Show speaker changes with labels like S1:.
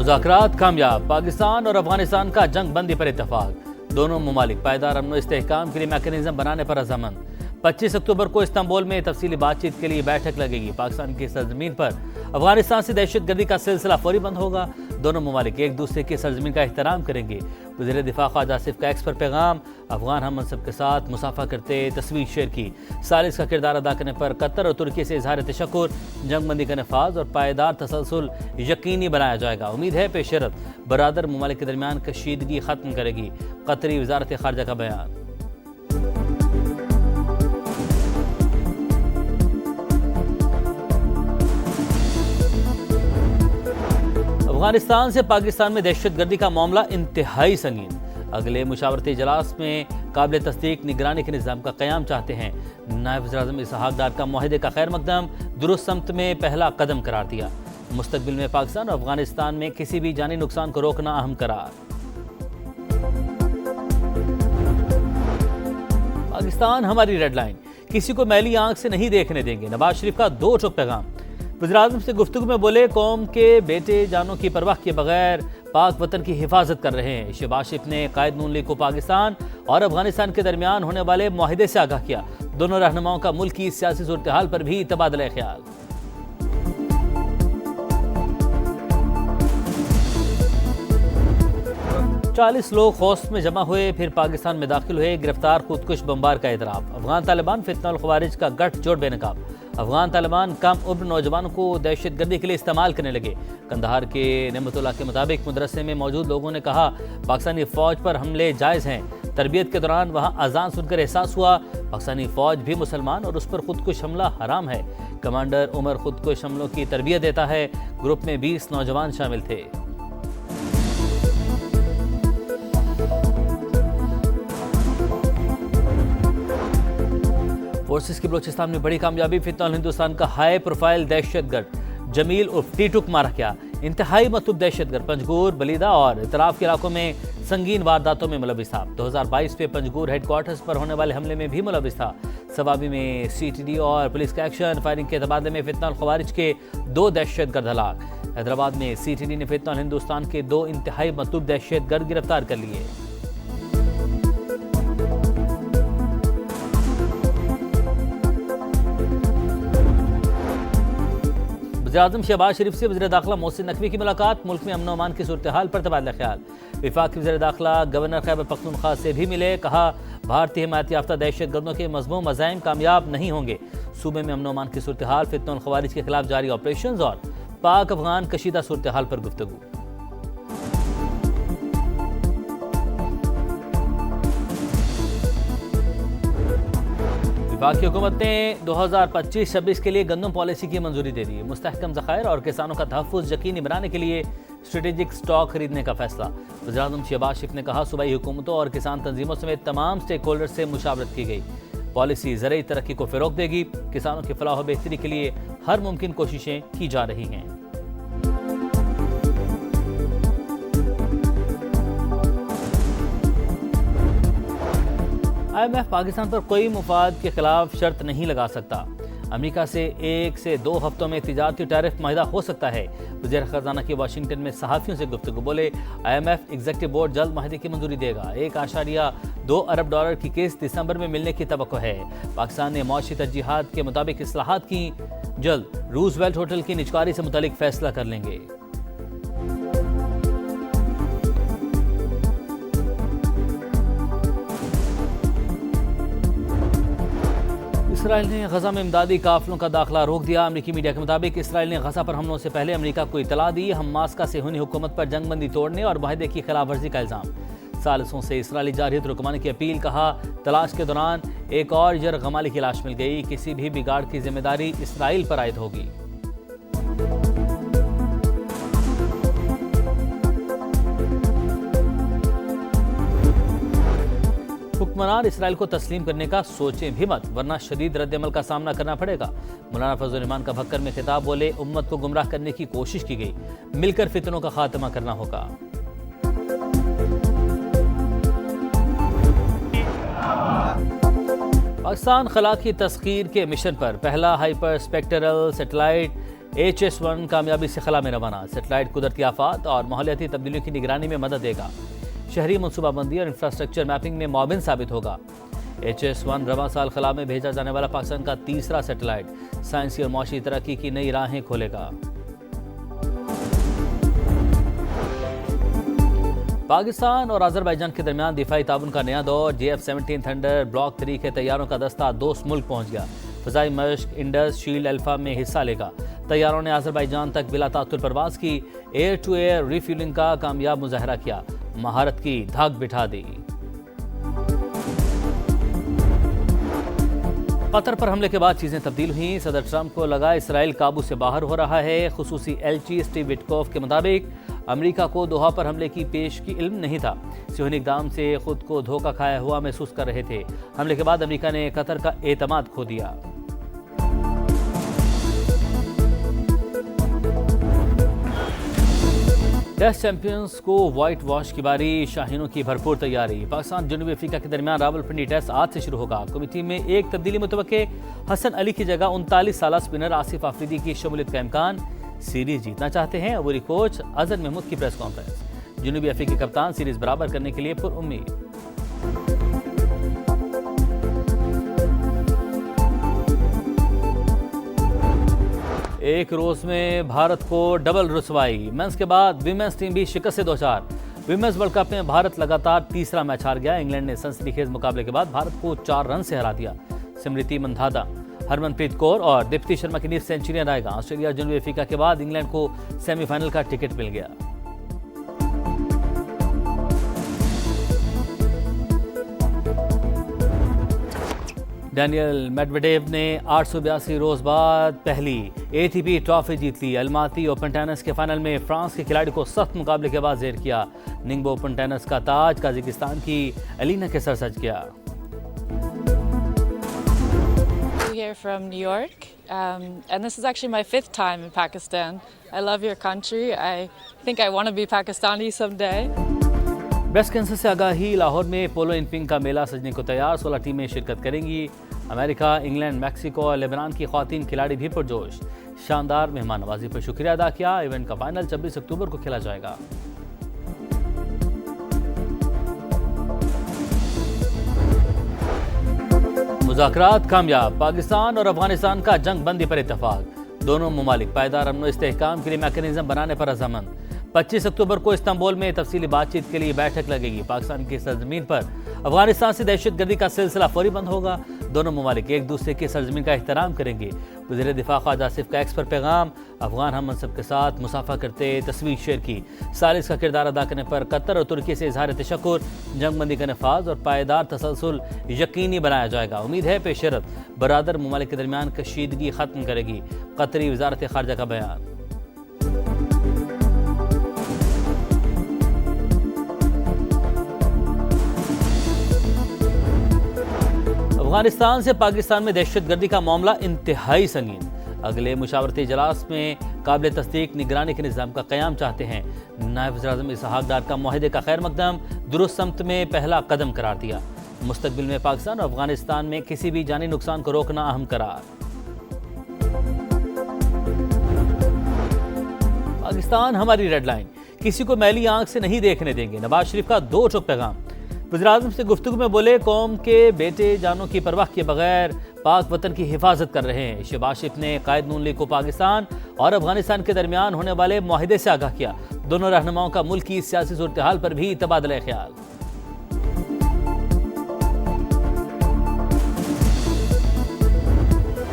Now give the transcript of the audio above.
S1: مذاکرات کامیاب، پاکستان اور افغانستان کا جنگ بندی پر اتفاق، دونوں ممالک پائیدار امن و استحکام کے لیے میکانزم بنانے پر رضامند۔ 25 اکتوبر کو استنبول میں تفصیلی بات چیت کے لیے بیٹھک لگے گی۔ پاکستان کی سرزمین پر افغانستان سے دہشت گردی کا سلسلہ فوری بند ہوگا، دونوں ممالک ایک دوسرے کی سرزمین کا احترام کریں گے۔ وزیر دفاع خواجہ آصف کا ایکس پر پیغام، افغان ہم منصب کے ساتھ مصافحہ کرتے تصویر شیئر کی۔ ثالث کا کردار ادا کرنے پر قطر اور ترکی سے اظہار تشکر، جنگ بندی کا نفاذ اور پائیدار تسلسل یقینی بنایا جائے گا۔ امید ہے پیش رفت برادر ممالک کے درمیان کشیدگی ختم کرے گی، قطری وزارت خارجہ کا بیان۔ افغانستان سے پاکستان میں دہشت گردی کا معاملہ انتہائی سنگین، اگلے مشاورتی اجلاس میں قابل تصدیق نگرانی کے نظام کا قیام چاہتے ہیں۔ نائب وزیر اعظم اسحاق ڈار کا معاہدے کا خیر مقدم درست سمت میں پہلا قدم قرار دیا، مستقبل میں پاکستان اور افغانستان میں کسی بھی جانی نقصان کو روکنا اہم قرار۔ پاکستان ہماری ریڈ لائن، کسی کو میلی آنکھ سے نہیں دیکھنے دیں گے، نواز شریف کا دو ٹوک پیغام۔ وزیر اعظم سے گفتگو میں بولے، قوم کے بیٹے جانوں کی پرواہ کیے بغیر پاک وطن کی حفاظت کر رہے ہیں۔ شہباز شریف نے قائد نون لیگ کو پاکستان اور افغانستان کے درمیان ہونے والے معاہدے سے آگاہ کیا، دونوں رہنماؤں کا ملک کی سیاسی صورتحال پر بھی تبادلہ خیال۔ 40 لوگ خوست میں جمع ہوئے، پھر پاکستان میں داخل ہوئے، گرفتار خودکش بمبار کا اعتراف۔ افغان طالبان فتنہ الخوارج کا گٹھ جوڑ بے نقاب، افغان طالبان کم عمر نوجوانوں کو دہشت گردی کے لیے استعمال کرنے لگے۔ قندھار کے نعمت اللہ کے مطابق مدرسے میں موجود لوگوں نے کہا پاکستانی فوج پر حملے جائز ہیں۔ تربیت کے دوران وہاں اذان سن کر احساس ہوا پاکستانی فوج بھی مسلمان اور اس پر خودکش حملہ حرام ہے۔ کمانڈر عمر خودکش حملوں کی تربیت دیتا ہے، گروپ میں 20 نوجوان شامل تھے۔ فورسز کی بلوچستان میں بڑی کامیابی، فتنہ ہندوستان کا ہائی پروفائل دہشت گرد جمیل عرف ٹیٹو کو مارا گیا۔ انتہائی مطلوب دہشت گرد پنجگور، بلیدہ اور اطراف کے علاقوں میں سنگین وارداتوں میں ملوث تھا۔ 2022 میں پنجگور ہیڈ کوارٹرز پر ہونے والے حملے میں بھی ملوث تھا۔ سوابی میں سی ٹی ڈی اور پولیس کا ایکشن، فائرنگ کے تبادلے میں فتنہ الخوارج کے 2 دہشت گرد ہلاک۔ حیدرآباد میں سی ٹی ڈی نے فتنہ ہندوستان کے 2 انتہائی مطلوب دہشت گرد گرفتار کر لیے۔ وزیر اعظم شہباز شریف سے وزیر داخلہ محسن نقوی کی ملاقات، ملک میں امن و امان کی صورتحال پر تبادلہ خیال۔ وفاقی وزیر داخلہ گورنر خیبر پختونخوا سے بھی ملے، کہا بھارتی حمایت یافتہ دہشت گردوں کے مذموم عزائم کامیاب نہیں ہوں گے۔ صوبے میں امن و امان کی صورتحال، فتنہ الخوارج کے خلاف جاری آپریشنز اور پاک افغان کشیدہ صورتحال پر گفتگو۔ وفاقی حکومت نے 2025-26 کے لیے گندم پالیسی کی منظوری دے دی، مستحکم ذخائر اور کسانوں کا تحفظ یقینی بنانے کے لیے اسٹریٹجک سٹاک خریدنے کا فیصلہ۔ وزیر اعظم شہباز شریف نے کہا صوبائی حکومتوں اور کسان تنظیموں سمیت تمام سٹیک ہولڈر سے مشاورت کی گئی، پالیسی زرعی ترقی کو فروغ دے گی، کسانوں کی فلاح و بہتری کے لیے ہر ممکن کوششیں کی جا رہی ہیں۔ آئی ایم ایف پاکستان پر کوئی مفاد کے خلاف شرط نہیں لگا سکتا، امریکہ سے 1 سے 2 ہفتوں میں تجارتی ٹیرف معاہدہ ہو سکتا ہے۔ وزیر خزانہ کی واشنگٹن میں صحافیوں سے گفتگو، بولے I M F executive board جلد معاہدے کی منظوری دے گا، $1.2 ارب کی قسط دسمبر میں ملنے کی توقع ہے۔ پاکستان نے معاشی ترجیحات کے مطابق اصلاحات کی، جلد روز ویلٹ ہوٹل کی نجکاری سے متعلق فیصلہ کر لیں گے۔ اسرائیل نے غزہ میں امدادی قافلوں کا داخلہ روک دیا۔ امریکی میڈیا کے مطابق اسرائیل نے غزہ پر حملوں سے پہلے امریکہ کو اطلاع دی، حماس کا صہیونی حکومت پر جنگ بندی توڑنے اور معاہدے کی خلاف ورزی کا الزام۔ ثالثوں سے اسرائیلی جارحیت رکوانے کی اپیل، کہا تلاش کے دوران ایک اور یرغمالی کی لاش مل گئی، کسی بھی بگاڑ کی ذمہ داری اسرائیل پر عائد ہوگی۔ حکمران اسرائیل کو تسلیم کرنے کا سوچیں بھی مت، ورنہ شدید رد عمل کا سامنا کرنا پڑے گا۔ مولانا فضل الرحمان کا بھکر میں خطاب، بولے امت کو گمراہ کرنے کی کوشش کی گئی، مل کر فتنوں کا خاتمہ کرنا ہوگا۔ پاکستان خلا کی تسخیر کے مشن پر، پہلا ہائپر اسپیکٹرل سیٹلائٹ HS-1 کامیابی سے خلا میں روانہ، سیٹلائٹ قدرتی آفات اور ماحولیاتی تبدیلیوں کی نگرانی میں مدد دے گا، شہری منصوبہ بندی اور انفراسٹرکچر میپنگ میں معاون ثابت ہوگا۔ HS-1 رواں سال خلا میں بھیجا جانے والا پاکستان کا تیسرا سیٹلائٹ سائنسی اور معاشی ترقی کی نئی راہیں کھولے گا۔ پاکستان اور آذربائیجان کے درمیان دفاعی تعاون کا نیا دور، JF-17 تھنڈر بلاک 3 کے طیاروں کا دستہ دوست ملک پہنچ گیا، فضائی مشق انڈس شیلڈ الفا میں حصہ لے گا۔ طیاروں نے آذربائیجان تک بلا تعطل پرواز کی، ایئر ٹو ایئر ریفیولنگ کا کامیاب مظاہرہ کیا، مہارت کی دھاک بٹھا دی۔ قطر پر حملے کے بعد چیزیں تبدیل ہوئیں، صدر ٹرمپ کو لگا اسرائیل قابو سے باہر ہو رہا ہے۔ خصوصی ایلچی اسٹیو وٹکوف کے مطابق امریکہ کو دوحہ پر حملے کی پیشگی علم نہیں تھا، صہیونی اقدام سے خود کو دھوکہ کھایا ہوا محسوس کر رہے تھے۔ حملے کے بعد امریکہ نے قطر کا اعتماد کھو دیا۔ ٹیسٹ چیمپئنز کو وائٹ واش کی باری، شاہینوں کی بھرپور تیاری۔ پاکستان جنوبی افریقہ کے درمیان راولپنڈی ٹیسٹ آج سے شروع ہوگا۔ کمیٹی میں ایک تبدیلی متوقع، حسن علی کی جگہ 39 سالہ سپنر آصف آفریدی کی شمولیت کا امکان۔ سیریز جیتنا چاہتے ہیں عبوری کوچ اظہر محمود کی پریس کانفرنس۔ جنوبی افریقی کپتان سیریز برابر کرنے کے لیے پر امید۔ ایک روز میں بھارت کو ڈبل رسوائی، مینز کے بعد ویمنز ٹیم بھی شکست سے دوچار۔ ویمنز ورلڈ کپ میں بھارت لگاتار تیسرا میچ ہار گیا۔ انگلینڈ نے سنسنی خیز مقابلے کے بعد بھارت کو 4 رن سے ہرا دیا۔ سمرتی مندھانا، ہرمن پریت کور اور دیپتی شرما کی نیز سینچریاں رائے گا۔ آسٹریلیا جنوبی افریقہ کے بعد انگلینڈ کو سیمی فائنل کا ٹکٹ مل گیا۔ ڈینیل میڈویڈیو نے 882 روز بعد پہلی ATP ٹرافی جیت لی۔ الماتی اوپن ٹینس کے فائنل میں فرانس کے کھلاڑی کو سخت مقابلے کے بعد زیر کیا۔ ننگبو اوپن ٹینس کا تاج قازقستان کی الینا کے سر سج گیا۔
S2: Here from New York, and this is actually my 5th time in Pakistan. I love your country. I think I want to be Pakistani someday.
S1: Breast cancer سے آگاہی، لاہور میں پولو ان pink کا میلہ سجنے کو تیار، 16 ٹیمیں شرکت کریں گی۔ امریکہ، انگلینڈ، میکسیکو اور لیبنان کی خواتین کھلاڑی بھی پرجوش، شاندار مہمان نوازی پر شکریہ ادا کیا۔ ایونٹ کا فائنل 26 اکتوبر کو کھیلا جائے گا۔ مذاکرات کامیاب، پاکستان اور افغانستان کا جنگ بندی پر اتفاق، دونوں ممالک پائیدار امن و استحکام کے لیے میکینزم بنانے پر رضامند۔ 25 اکتوبر کو استنبول میں تفصیلی بات چیت کے لیے بیٹھک لگے گی۔ پاکستان کی سرزمین پر افغانستان سے دہشت گردی کا سلسلہ فوری بند ہوگا، دونوں ممالک ایک دوسرے کی سرزمین کا احترام کریں گے۔ وزیر دفاع خواجہ آصف کا ایکس پر پیغام، افغان ہم منصب کے ساتھ مصافحہ کرتے تصویر شیئر کی۔ ثالث کا کردار ادا کرنے پر قطر اور ترکی سے اظہار تشکر، جنگ بندی کا نفاذ اور پائیدار تسلسل یقینی بنایا جائے گا۔ امید ہے پیش رفت برادر ممالک کے درمیان کشیدگی ختم کرے گی، قطری وزارت خارجہ کا بیان۔ افغانستان سے پاکستان میں دہشت گردی کا معاملہ انتہائی سنگین، اگلے مشاورتی اجلاس میں قابل تصدیق نگرانی کے نظام کا قیام چاہتے ہیں۔ نائب وزیر اعظم اسحاق ڈار کا معاہدے کا خیر مقدم، درست سمت میں پہلا قدم قرار دیا۔ مستقبل میں پاکستان اور افغانستان میں کسی بھی جانی نقصان کو روکنا اہم قرار۔ پاکستان ہماری ریڈ لائن، کسی کو میلی آنکھ سے نہیں دیکھنے دیں گے، نواز شریف کا 2 ٹوک پیغام۔ وزیر اعظم سے گفتگو میں بولے، قوم کے بیٹے جانوں کی پرواہ کیے بغیر پاک وطن کی حفاظت کر رہے ہیں۔ شہباز شریف نے قائد نون لیگ کو پاکستان اور افغانستان کے درمیان ہونے والے معاہدے سے آگاہ کیا۔ دونوں رہنماؤں کا ملک کی سیاسی صورتحال پر بھی تبادلہ خیال۔